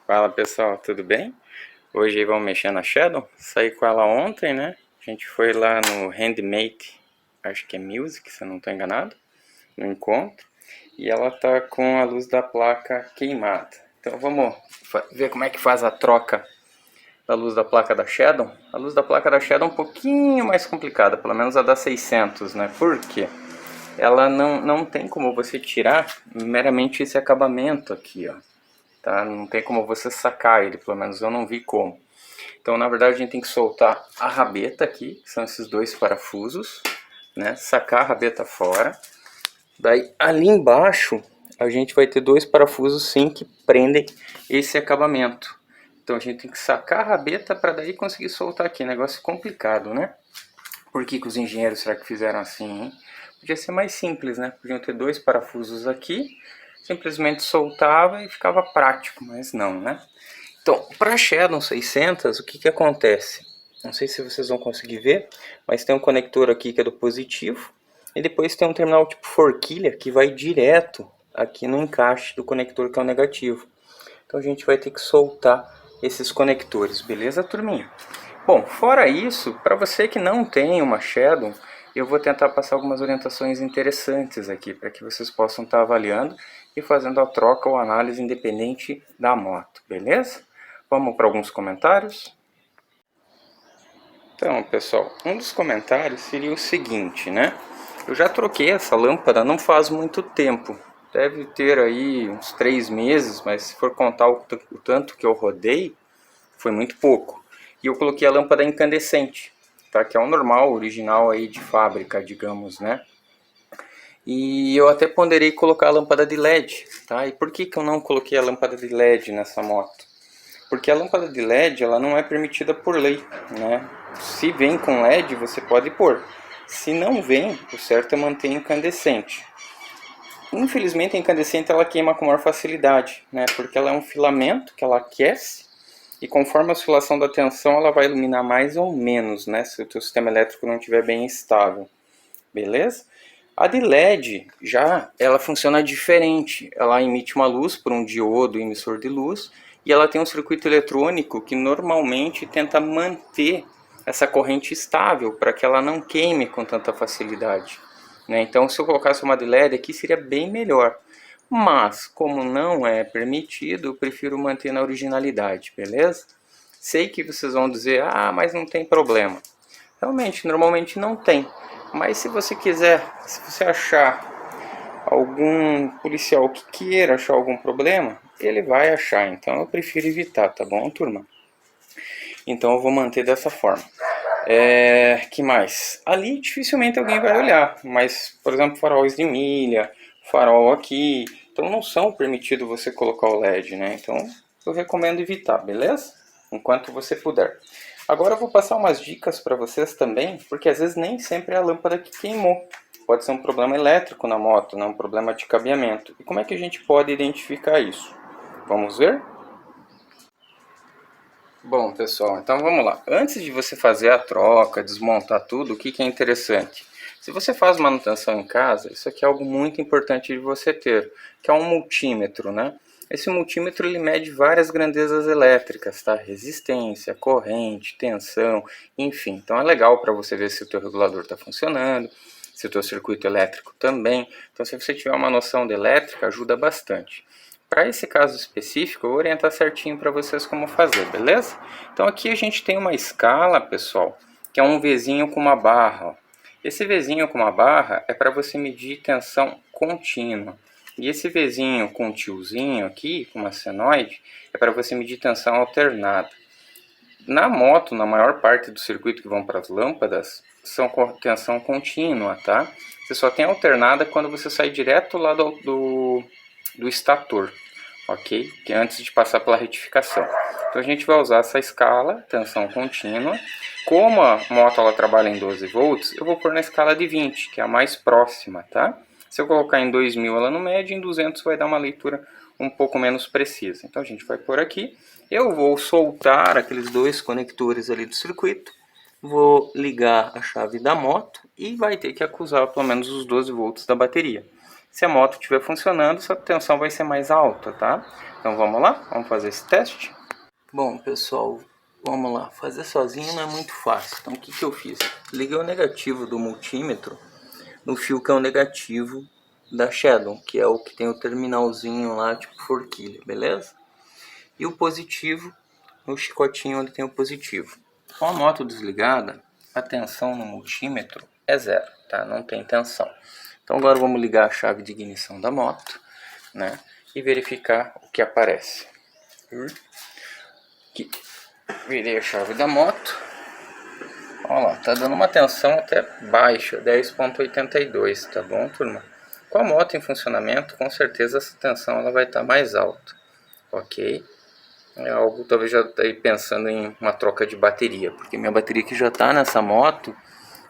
Fala pessoal, tudo bem? Hoje vamos mexer na Shadow. Saí com ela ontem, né? A gente foi lá no Handmade, acho que é Music, se eu não estou enganado, no encontro. E ela tá com a luz da placa queimada. Então vamos ver como é que faz a troca da luz da placa da Shadow. A luz da placa da Shadow é um pouquinho mais complicada, pelo menos a da 600, né? Por quê? Ela não tem como você tirar meramente esse acabamento aqui, ó. Tá? Não tem como você sacar ele, pelo menos eu não vi como. Então, na verdade, a gente tem que soltar a rabeta aqui, que são esses dois parafusos, né? Sacar a rabeta fora. Daí, ali embaixo, a gente vai ter dois parafusos sim que prendem esse acabamento. Então, a gente tem que sacar a rabeta para daí conseguir soltar aqui. Negócio complicado, né? Por que os engenheiros será que fizeram assim, hein? Podia ser mais simples, né? Podiam ter dois parafusos aqui, simplesmente soltava e ficava prático, mas não, né? Então, para a Shadow 600, o que que acontece? Não sei se vocês vão conseguir ver, mas tem um conector aqui que é do positivo, e depois tem um terminal tipo forquilha que vai direto aqui no encaixe do conector que é o negativo. Então a gente vai ter que soltar esses conectores, beleza, turminha? Bom, fora isso, para você que não tem uma Shadow, eu vou tentar passar algumas orientações interessantes aqui, para que vocês possam estar avaliando e fazendo a troca ou análise independente da moto, beleza? Vamos para alguns comentários? Então, pessoal, um dos comentários seria o seguinte, né? Eu já troquei essa lâmpada não faz muito tempo. Deve ter aí uns 3 meses, mas se for contar o tanto que eu rodei, foi muito pouco. E eu coloquei a lâmpada incandescente, tá? Que é o normal, original aí de fábrica, digamos, né? E eu até ponderei colocar a lâmpada de LED, tá? E por que que eu não coloquei a lâmpada de LED nessa moto? Porque a lâmpada de LED ela não é permitida por lei, né? Se vem com LED você pode pôr. Se não vem, o certo é manter incandescente. Infelizmente a incandescente ela queima com maior facilidade, né? Porque ela é um filamento que ela aquece e conforme a oscilação da tensão ela vai iluminar mais ou menos, né? Se o teu sistema elétrico não estiver bem estável, beleza? A de LED já ela funciona diferente. Ela emite uma luz por um diodo emissor de luz e ela tem um circuito eletrônico que normalmente tenta manter essa corrente estável para que ela não queime com tanta facilidade, né? Então, se eu colocasse uma de LED aqui seria bem melhor. Mas, como não é permitido, eu prefiro manter na originalidade, beleza? Sei que vocês vão dizer, ah, mas não tem problema. Realmente, normalmente não tem. Mas se você quiser, se você achar algum policial que queira achar algum problema, ele vai achar. Então eu prefiro evitar, tá bom, turma? Então eu vou manter dessa forma. Que mais? Ali dificilmente alguém vai olhar, mas, por exemplo, faróis de milha, farol aqui, então não são permitido você colocar o LED, né? Então eu recomendo evitar, beleza? Enquanto você puder. Agora eu vou passar umas dicas para vocês também, porque às vezes nem sempre é a lâmpada que queimou. Pode ser um problema elétrico na moto, né? Um problema de cabeamento. E como é que a gente pode identificar isso? Vamos ver? Bom, pessoal, então vamos lá. Antes de você fazer a troca, desmontar tudo, o que que é interessante? Se você faz manutenção em casa, isso aqui é algo muito importante de você ter, que é um multímetro, né? Esse multímetro ele mede várias grandezas elétricas, tá? Resistência, corrente, tensão, enfim. Então é legal para você ver se o teu regulador está funcionando, se o teu circuito elétrico também. Então se você tiver uma noção de elétrica, ajuda bastante. Para esse caso específico, eu vou orientar certinho para vocês como fazer, beleza? Então aqui a gente tem uma escala, pessoal, que é um Vzinho com uma barra. Ó. Esse Vzinho com uma barra é para você medir tensão contínua. E esse Vzinho com um tiozinho aqui, com uma senoide, é para você medir tensão alternada. Na moto, na maior parte do circuito que vão para as lâmpadas, são tensão contínua, tá? Você só tem alternada quando você sai direto lá do estator, ok? Que é antes de passar pela retificação. Então a gente vai usar essa escala, tensão contínua. Como a moto ela trabalha em 12 volts, eu vou pôr na escala de 20, que é a mais próxima, tá? Se eu colocar em 2000 ela não mede, em 200 vai dar uma leitura um pouco menos precisa. Então a gente vai pôr aqui. Eu vou soltar aqueles dois conectores ali do circuito. Vou ligar a chave da moto e vai ter que acusar pelo menos os 12 volts da bateria. se a moto estiver funcionando, sua tensão vai ser mais alta, tá? Então vamos lá, vamos fazer esse teste. Bom, pessoal, vamos lá. Fazer sozinho não é muito fácil. Então o que eu fiz? Liguei o negativo do multímetro no fio que é o negativo da Shadow, que é o que tem o terminalzinho lá, tipo forquilha, beleza? E o positivo no chicotinho onde tem o positivo. Com a moto desligada, a tensão no multímetro é zero, tá? Não tem tensão. Então agora vamos ligar a chave de ignição da moto, né? E verificar o que aparece. Aqui. Virei a chave da moto. Olha lá, tá dando uma tensão até baixa, 10,82, tá bom, turma? Com a moto em funcionamento, com certeza essa tensão ela vai estar mais alta, ok? É algo, talvez já tá aí pensando em uma troca de bateria, porque minha bateria aqui já tá nessa moto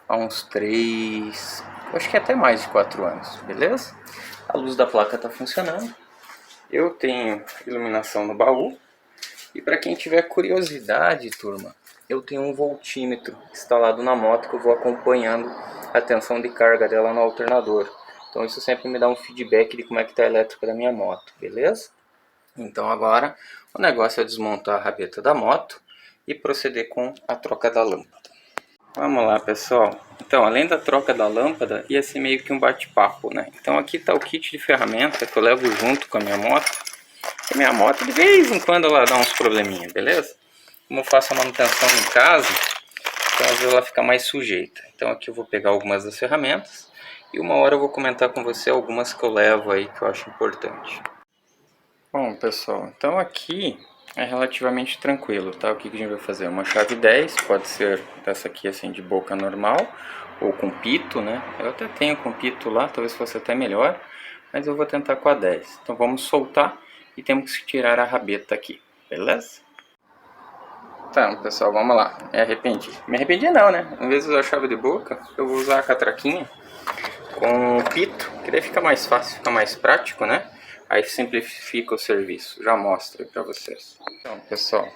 há uns 3, acho que até mais de 4 anos, beleza? A luz da placa tá funcionando, eu tenho iluminação no baú, e para quem tiver curiosidade, turma, eu tenho um voltímetro instalado na moto que eu vou acompanhando a tensão de carga dela no alternador. Então isso sempre me dá um feedback de como é que está a elétrica da minha moto, beleza? Então agora o negócio é desmontar a rabeta da moto e proceder com a troca da lâmpada. Vamos lá, pessoal. Então, além da troca da lâmpada, ia ser meio que um bate-papo, né? Então aqui está o kit de ferramenta que eu levo junto com a minha moto. A minha moto de vez em quando ela dá uns probleminha, beleza? Como eu faço a manutenção em casa, então às vezes ela fica mais sujeita. Então aqui eu vou pegar algumas das ferramentas e uma hora eu vou comentar com você algumas que eu levo aí que eu acho importante. Bom, pessoal, então aqui é relativamente tranquilo, tá? O que a gente vai fazer? Uma chave 10, pode ser essa aqui assim de boca normal ou com pito, né? Eu até tenho com pito lá, talvez fosse até melhor, mas eu vou tentar com a 10. Então vamos soltar e temos que tirar a rabeta aqui, beleza? Então, pessoal, vamos lá. Me arrependi não, né? Em vez de usar a chave de boca, eu vou usar a catraquinha com o pito, que daí fica mais fácil, fica mais prático, né? Aí simplifica o serviço. Já mostro aí pra vocês. Então, pessoal,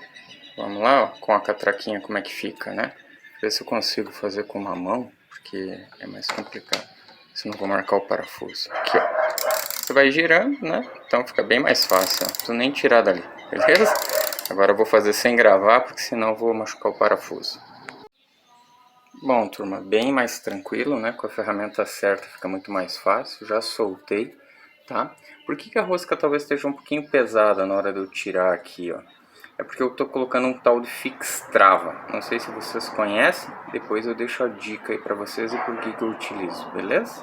vamos lá, ó, com a catraquinha como é que fica, né? Ver se eu consigo fazer com uma mão, porque é mais complicado. Senão eu vou marcar o parafuso. Aqui, ó. Você vai girando, né? Então fica bem mais fácil, ó. Não preciso nem tirar dali, beleza? Agora eu vou fazer sem gravar, porque senão eu vou machucar o parafuso. Bom, turma, bem mais tranquilo, né? Com a ferramenta certa fica muito mais fácil. Já soltei, tá? Por que a rosca talvez esteja um pouquinho pesada na hora de eu tirar aqui, ó? É porque eu tô colocando um tal de Fixtrava. Não sei se vocês conhecem, depois eu deixo a dica aí pra vocês e por que eu utilizo, beleza?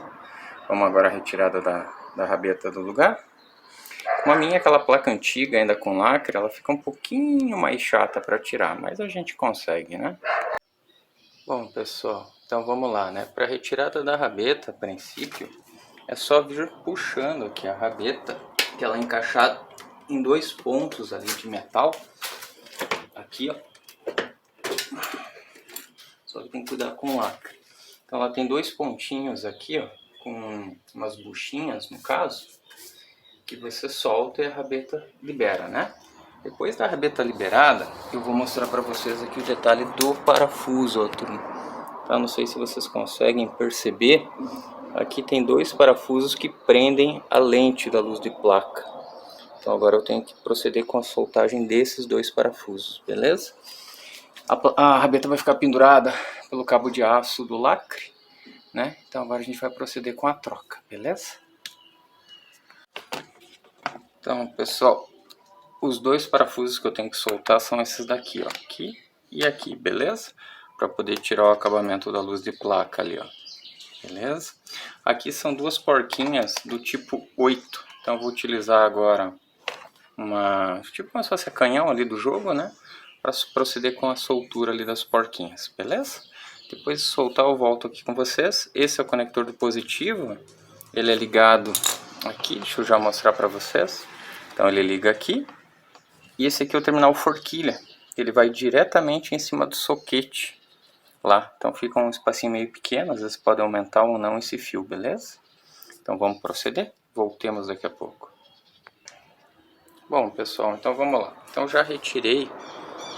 Vamos agora à retirada da rabeta do lugar. Como a minha, aquela placa antiga ainda com lacre, ela fica um pouquinho mais chata para tirar, mas a gente consegue, né? Bom, pessoal, então vamos lá, né? Para retirada da rabeta, a princípio, é só vir puxando aqui a rabeta, que ela é encaixada em 2 pontos ali de metal. Aqui, ó. Só que tem que cuidar com o lacre. Então ela tem 2 pontinhos aqui, ó, com umas buchinhas, no caso, que você solta e a rabeta libera, né? Depois da rabeta liberada, eu vou mostrar para vocês aqui o detalhe do parafuso, ó, turma. Tá? Não sei se vocês conseguem perceber, aqui tem 2 parafusos que prendem a lente da luz de placa. Então agora eu tenho que proceder com a soltagem desses 2 parafusos, beleza? A rabeta vai ficar pendurada pelo cabo de aço do lacre, né? Então agora a gente vai proceder com a troca, beleza? Então, pessoal, os 2 parafusos que eu tenho que soltar são esses daqui, ó, aqui e aqui, beleza? Para poder tirar o acabamento da luz de placa ali, ó, beleza? Aqui são 2 porquinhas do tipo 8, então eu vou utilizar agora tipo como se fosse a canhão ali do jogo, né? Para proceder com a soltura ali das porquinhas, beleza? Depois de soltar eu volto aqui com vocês. Esse é o conector do positivo, ele é ligado aqui, deixa eu já mostrar para vocês. Então ele liga aqui, e esse aqui é o terminal forquilha, ele vai diretamente em cima do soquete lá, então fica um espacinho meio pequeno, às vezes pode aumentar ou não esse fio, beleza? Então vamos proceder, voltemos daqui a pouco. Bom, pessoal, então vamos lá. Então já retirei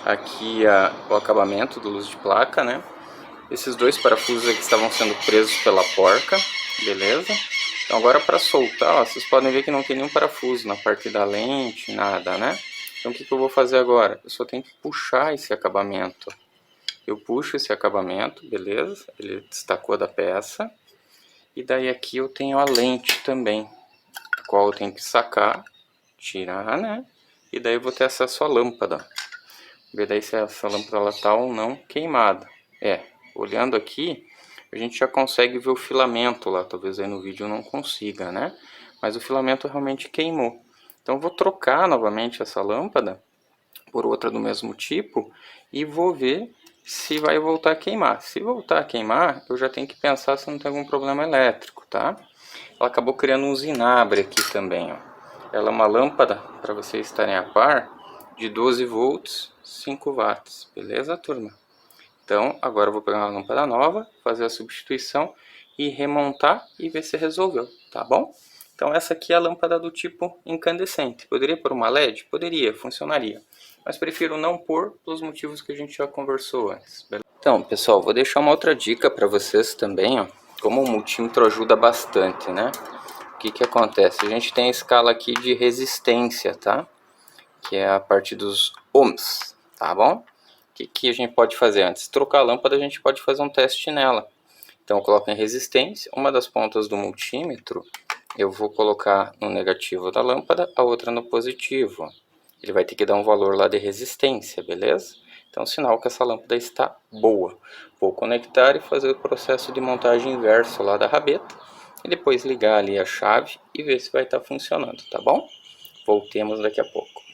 aqui o acabamento do luz de placa, né? Esses 2 parafusos aqui estavam sendo presos pela porca, beleza? Então agora para soltar, ó, vocês podem ver que não tem nenhum parafuso na parte da lente, nada, né? Então o que eu vou fazer agora? Eu só tenho que puxar esse acabamento. Eu puxo esse acabamento, beleza? Ele destacou da peça. E daí aqui eu tenho a lente também, a qual eu tenho que sacar, tirar, né? E daí eu vou ter acesso à lâmpada. Ver daí se essa lâmpada ela tá ou não queimada. Olhando aqui, a gente já consegue ver o filamento lá. Talvez aí no vídeo eu não consiga, né? Mas o filamento realmente queimou. Então eu vou trocar novamente essa lâmpada por outra do mesmo tipo e vou ver se vai voltar a queimar. Se voltar a queimar, eu já tenho que pensar se não tem algum problema elétrico, tá? Ela acabou criando um zinabre aqui também, ó. Ela é uma lâmpada, para vocês estarem a par, de 12 volts, 5 watts, beleza, turma? Então, agora eu vou pegar uma lâmpada nova, fazer a substituição e remontar e ver se resolveu, tá bom? Então, essa aqui é a lâmpada do tipo incandescente. Poderia pôr uma LED? Poderia, funcionaria. Mas prefiro não pôr pelos motivos que a gente já conversou antes, beleza? Então, pessoal, vou deixar uma outra dica para vocês também, ó. Como o multímetro ajuda bastante, né? O que acontece? A gente tem a escala aqui de resistência, tá? Que é a parte dos ohms, tá bom? O que a gente pode fazer antes? De trocar a lâmpada, a gente pode fazer um teste nela. Então eu coloco em resistência, uma das pontas do multímetro eu vou colocar no negativo da lâmpada, a outra no positivo. Ele vai ter que dar um valor lá de resistência, beleza? Então sinal que essa lâmpada está boa. Vou conectar e fazer o processo de montagem inverso lá da rabeta. E depois ligar ali a chave e ver se vai estar funcionando, tá bom? Voltemos daqui a pouco.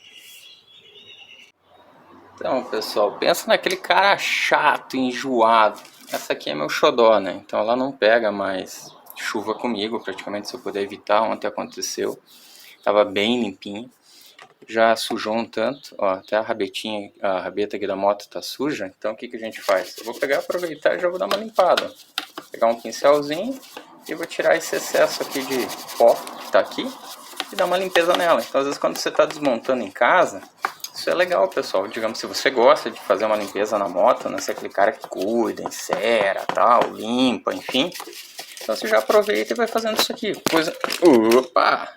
Então, pessoal, pensa naquele cara chato, enjoado. Essa aqui é meu xodó, né? Então ela não pega mais chuva comigo, praticamente, se eu puder evitar. Ontem aconteceu. Tava bem limpinha. Já sujou um tanto, ó, até a rabetinha, a rabeta aqui da moto tá suja. Então o que a gente faz? Eu vou pegar, aproveitar e já vou dar uma limpada. Vou pegar um pincelzinho e vou tirar esse excesso aqui de pó que tá aqui e dar uma limpeza nela. Então às vezes quando você tá desmontando em casa, isso é legal, pessoal. Digamos, se você gosta de fazer uma limpeza na moto, né? Você é aquele cara que cuida, encera, tal, limpa, enfim. Então você já aproveita e vai fazendo isso aqui. Opa!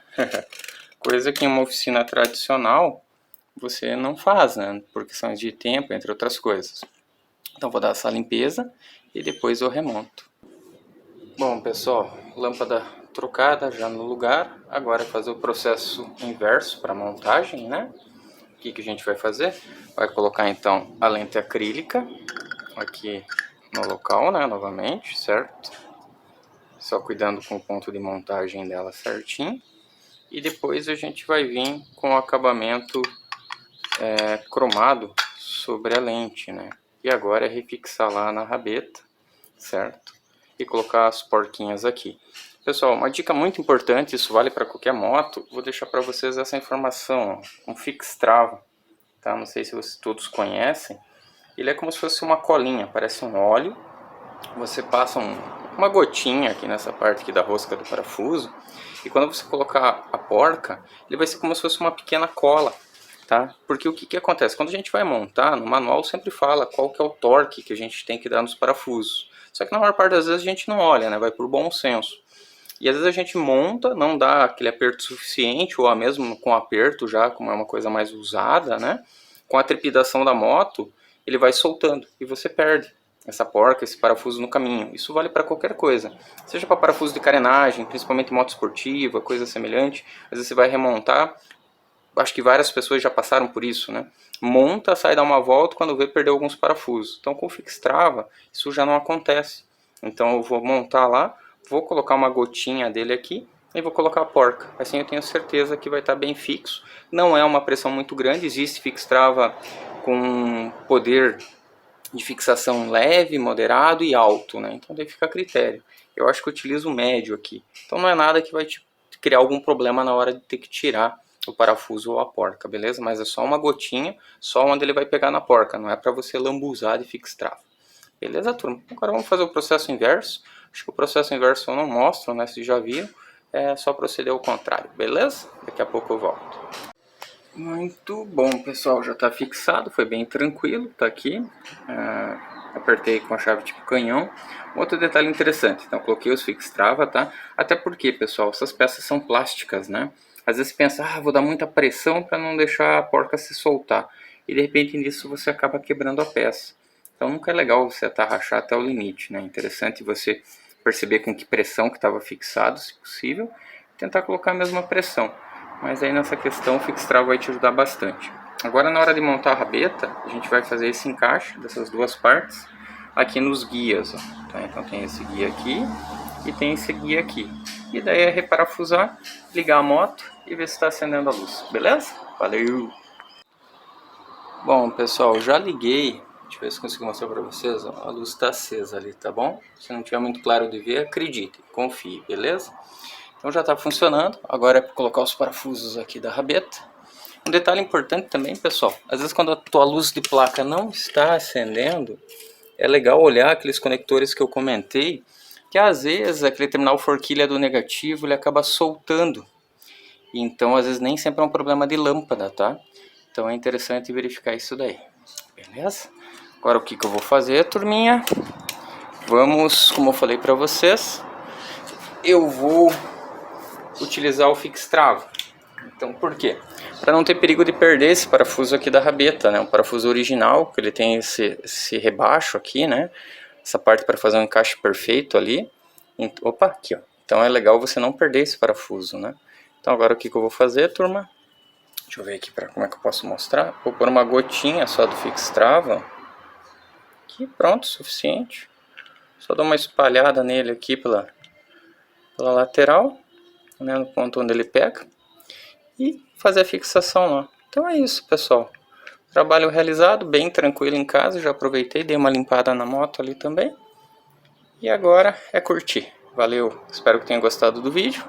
Coisa que em uma oficina tradicional você não faz, né? Por questões de tempo, entre outras coisas. Então vou dar essa limpeza e depois eu remonto. Bom, pessoal, lâmpada trocada já no lugar. Agora é fazer o processo inverso para montagem, né? O que a gente vai fazer? Vai colocar então a lente acrílica aqui no local, né? Novamente, certo? Só cuidando com o ponto de montagem dela certinho. E depois a gente vai vir com o acabamento cromado sobre a lente, né? E agora é refixar lá na rabeta, certo? E colocar as porquinhas aqui. Pessoal, uma dica muito importante, isso vale para qualquer moto, vou deixar para vocês essa informação, ó, um Fixstrava, tá? Não sei se vocês todos conhecem. Ele é como se fosse uma colinha, parece um óleo. Você passa uma gotinha aqui nessa parte aqui da rosca do parafuso. E quando você colocar a porca, ele vai ser como se fosse uma pequena cola, tá? Porque o que acontece? Quando a gente vai montar, no manual sempre fala qual que é o torque que a gente tem que dar nos parafusos. Só que na maior parte das vezes a gente não olha, né? Vai por bom senso. E às vezes a gente monta, não dá aquele aperto suficiente, ou mesmo com aperto já, como é uma coisa mais usada, né? Com a trepidação da moto, ele vai soltando e você perde essa porca, esse parafuso no caminho. Isso vale para qualquer coisa, seja para parafuso de carenagem, principalmente moto esportiva, coisa semelhante. Às vezes você vai remontar, acho que várias pessoas já passaram por isso, né? Monta, sai dar uma volta, quando vê perdeu alguns parafusos. Então com o Fixstrava isso já não acontece. Então eu vou montar lá, vou colocar uma gotinha dele aqui e vou colocar a porca. Assim eu tenho certeza que vai estar bem fixo. Não é uma pressão muito grande, existe Fixstrava com poder de fixação leve, moderado e alto, né? Então daí fica a critério. Eu acho que eu utilizo o médio aqui. Então não é nada que vai te criar algum problema na hora de ter que tirar o parafuso ou a porca, beleza? Mas é só uma gotinha, só onde ele vai pegar na porca, não é para você lambuzar de Fixstrava. Beleza, turma? Agora vamos fazer o processo inverso. Acho que o processo inverso eu não mostro, né? Vocês já viram. É só proceder ao contrário, beleza? Daqui a pouco eu volto. Muito bom, pessoal, já está fixado, foi bem tranquilo, tá aqui. apertei com a chave tipo canhão. Outro detalhe interessante, então coloquei os Fixstrava, tá? Até porque, pessoal, essas peças são plásticas, né? Às vezes você pensa, vou dar muita pressão para não deixar a porca se soltar. E de repente nisso você acaba quebrando a peça. Então nunca é legal você atarrachar até o limite, né? Interessante você perceber com que pressão que estava fixado, se possível, e tentar colocar a mesma pressão. Mas aí nessa questão o Fixstrava vai te ajudar bastante. Agora na hora de montar a rabeta, a gente vai fazer esse encaixe dessas duas partes aqui nos guias, ó, tá? Então tem esse guia aqui e tem esse guia aqui. E daí é reparafusar, ligar a moto e ver se está acendendo a luz, beleza? Valeu! Bom pessoal, já liguei, deixa eu ver se consigo mostrar para vocês, ó, a luz está acesa ali, tá bom? Se não tiver muito claro de ver, acredite, confie, beleza? Então já está funcionando, agora é para colocar os parafusos aqui da rabeta. Um detalhe importante também, pessoal, às vezes quando a tua luz de placa não está acendendo, é legal olhar aqueles conectores que eu comentei, que às vezes aquele terminal forquilha do negativo ele acaba soltando. Então às vezes nem sempre é um problema de lâmpada, tá? Então é interessante verificar isso daí, beleza? Agora o que eu vou fazer, turminha? Vamos, como eu falei para vocês, eu vou utilizar o Fixstrava. Então por quê? Para não ter perigo de perder esse parafuso aqui da rabeta, né? Um parafuso original, que ele tem esse rebaixo aqui, né? Essa parte para fazer um encaixe perfeito ali. Opa, aqui ó. Então é legal você não perder esse parafuso, né? Então agora o que eu vou fazer, turma? Deixa eu ver aqui como é que eu posso mostrar. Vou pôr uma gotinha só do Fixstrava. Aqui, pronto, suficiente. Só dou uma espalhada nele aqui pela lateral, né? No ponto onde ele pega. E fazer a fixação lá. Então é isso, pessoal. Trabalho realizado, bem tranquilo em casa. Já aproveitei, dei uma limpada na moto ali também. E agora é curtir. Valeu, espero que tenham gostado do vídeo.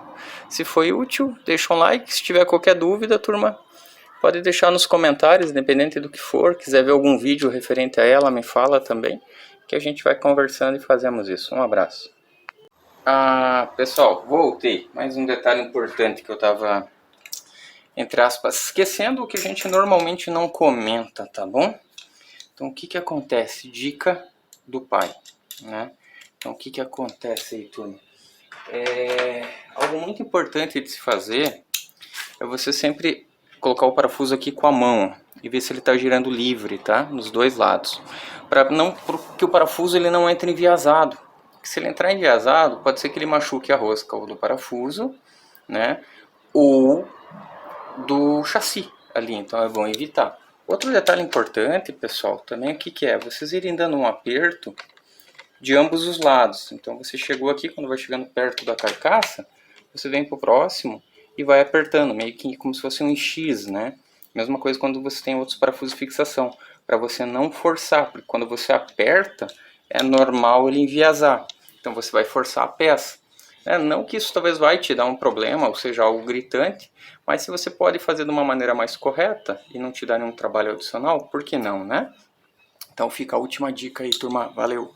Se foi útil, deixa um like. Se tiver qualquer dúvida, turma, pode deixar nos comentários, independente do que for. Quiser ver algum vídeo referente a ela, me fala também, que a gente vai conversando e fazemos isso. Um abraço. Pessoal, voltei. Mais um detalhe importante que eu estava, entre aspas, esquecendo, o que a gente normalmente não comenta, tá bom? Então o que acontece? Dica do pai, né? Então o que acontece aí, turma? Algo muito importante de se fazer é você sempre colocar o parafuso aqui com a mão e ver se ele está girando livre, tá? Nos dois lados, para que o parafuso ele não entre enviesado. Se ele entrar enviesado, pode ser que ele machuque a rosca ou do parafuso, né? Ou do chassi ali, então é bom evitar. Outro detalhe importante, pessoal, também o que é? Vocês irem dando um aperto de ambos os lados. Então você chegou aqui, quando vai chegando perto da carcaça, você vem pro próximo e vai apertando, meio que como se fosse um X, né? Mesma coisa quando você tem outros parafusos de fixação, para você não forçar, porque quando você aperta, é normal ele enviesar. Então você vai forçar a peça. Não que isso talvez vai te dar um problema, ou seja, algo gritante, mas se você pode fazer de uma maneira mais correta e não te dar nenhum trabalho adicional, por que não, né? Então fica a última dica aí, turma. Valeu!